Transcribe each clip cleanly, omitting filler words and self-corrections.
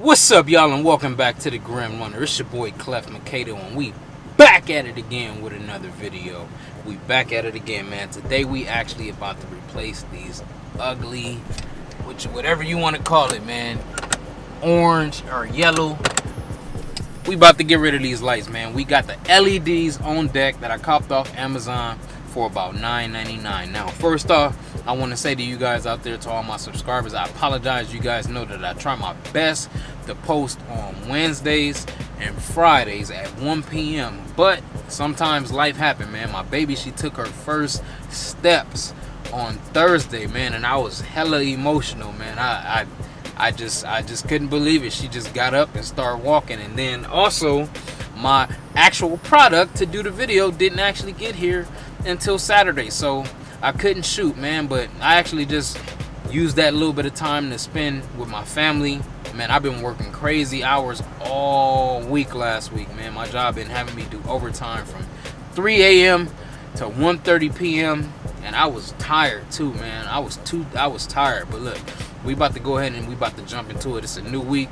What's up, y'all, and welcome back to the Grim Runner. It's your boy Clef Mercado, and we back at it again with another video. We back at it again, man. Today we actually about to replace these ugly, whatever you want to call it, man, orange or yellow. We about to get rid of these lights, man. We got the LEDs on deck that I copped off Amazon for about $9.99. Now, first off, I want to say to you guys out there, to all my subscribers, I apologize. You guys know that I try my best to post on Wednesdays and Fridays at 1 p.m. But sometimes life happens, man. My baby, she took her first steps on Thursday, man, and I was hella emotional, man. I just couldn't believe it. She just got up and started walking, and then also my actual product to do the video didn't actually get here until Saturday, so I couldn't shoot, man. But I actually just used that little bit of time to spend with my family. Man, I've been working crazy hours all week last week, man. My job been having me do overtime from 3 a.m. to 1:30 p.m. and I was tired too, man. I was tired. But look, we about to go ahead and we about to jump into it. It's a new week.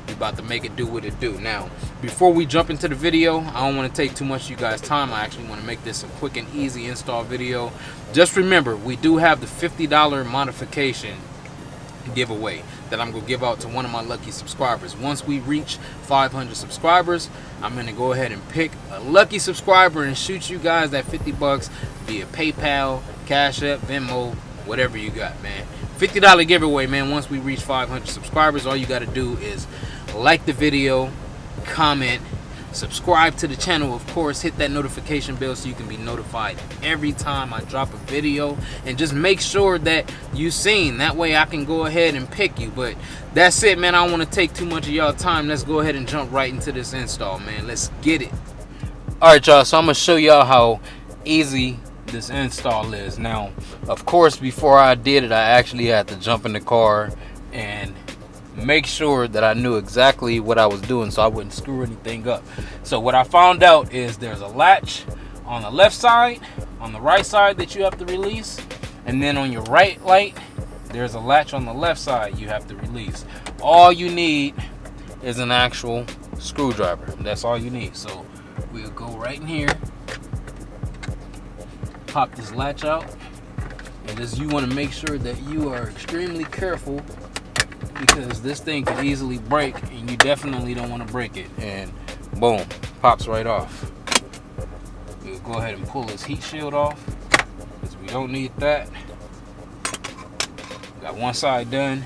We about to make it do what it do. Now, before we jump into the video, I don't want to take too much of you guys' time. I actually want to make this a quick and easy install video. Just remember, we do have the $50 modification giveaway that I'm going to give out to one of my lucky subscribers. Once we reach 500 subscribers, I'm going to go ahead and pick a lucky subscriber and shoot you guys that 50 bucks via PayPal, Cash App, Venmo, whatever you got, man. $50 giveaway, man. Once we reach 500 subscribers, all you got to do is like the video, comment, subscribe to the channel, of course, hit that notification bell so you can be notified every time I drop a video, and just make sure that you seen. That way I can go ahead and pick you. But that's it, man. I don't want to take too much of y'all time. Let's go ahead and jump right into this install, man. Let's get it. Alright, y'all, so I'm gonna show y'all how easy this install is. Now, of course, before I did it, I actually had to jump in the car and make sure that I knew exactly what I was doing so I wouldn't screw anything up. So what I found out is there's a latch on the left side, on the right side that you have to release, and then on your right light there's a latch on the left side you have to release. All you need is an actual screwdriver. That's all you need. So we'll go right in here, pop this latch out, and just you want to make sure that you are extremely careful, because this thing could easily break and you definitely don't want to break it. And boom, pops right off. We'll go ahead and pull this heat shield off because we don't need that. Got one side done.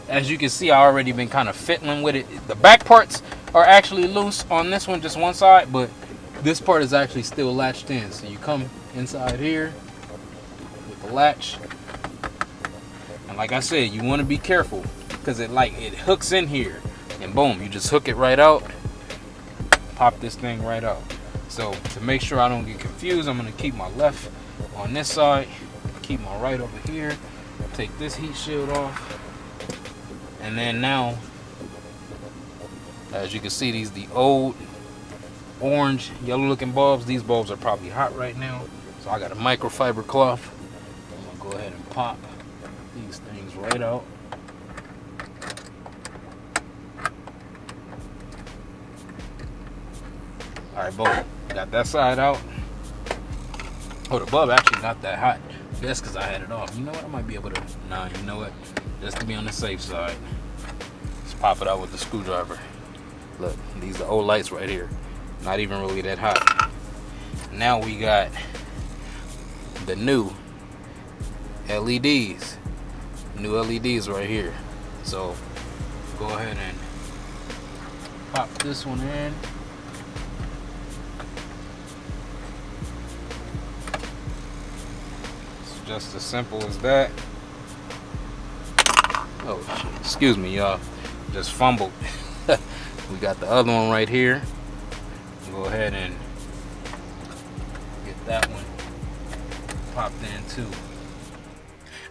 As you can see, I already been kind of fiddling with it. The back parts are actually loose on this one, just one side, but this part is actually still latched in. So you come inside here with the latch, and like I said, you want to be careful because it hooks in here, and boom, you just hook it right out, pop this thing right out. So to make sure I don't get confused, I'm going to keep my left on this side, keep my right over here, take this heat shield off, and then now, as you can see, these the old orange yellow looking bulbs. These bulbs are probably hot right now, so I got a microfiber cloth. I'm gonna go ahead and pop these things right out. Alright, boom, got that side out. Oh, the bulb actually not that hot. That's because I had it off. You know what, I might be able to, nah, you know what, just to be on the safe side, let's pop it out with the screwdriver. Look, these are old lights right here, not even really that hot. Now we got the new LEDs. New LEDs right here. So go ahead and pop this one in. It's just as simple as that. Oh shit, excuse me, y'all, just fumbled. We got the other one right here. Go ahead and get that one popped in too.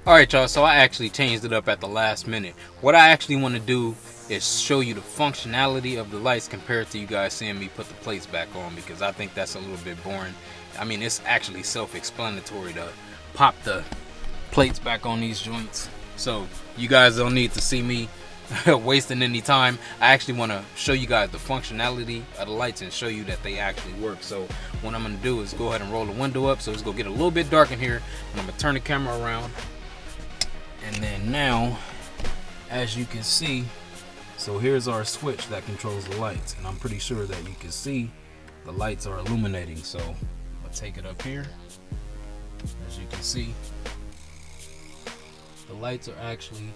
Alright, y'all, so I actually changed it up at the last minute. What I actually want to do is show you the functionality of the lights compared to you guys seeing me put the plates back on, because I think that's a little bit boring. I mean, it's actually self-explanatory to pop the plates back on these joints. So you guys don't need to see me wasting any time. I actually want to show you guys the functionality of the lights and show you that they actually work. So what I'm going to do is go ahead and roll the window up, so it's going to get a little bit dark in here, and I'm going to turn the camera around. And then now, as you can see, so here's our switch that controls the lights, and I'm pretty sure that you can see the lights are illuminating. So I'll take it up here. As you can see, the lights are actually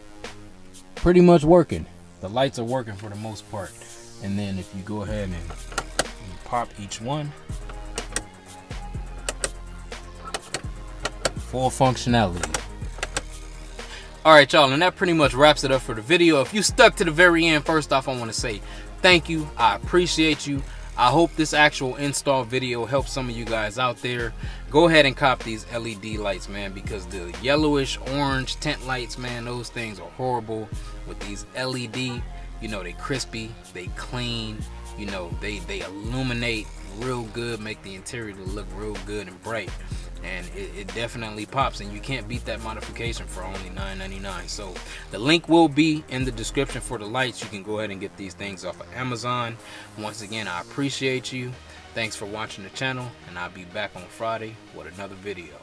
pretty much working. The lights are working for the most part. And then if you go ahead and you pop each one, full functionality. Alright y'all, and that pretty much wraps it up for the video. If you stuck to the very end, first off I want to say thank you. I appreciate you. I hope this actual install video helps some of you guys out there. Go ahead and cop these LED lights, man, because the yellowish orange tent lights, man, those things are horrible. With these LED, you know, they crispy, they clean, you know, they illuminate real good, make the interior look real good and bright. And it definitely pops, and you can't beat that modification for only $9.99. So the link will be in the description for the lights. You can go ahead and get these things off of Amazon. Once again, I appreciate you. Thanks for watching the channel, and I'll be back on Friday with another video.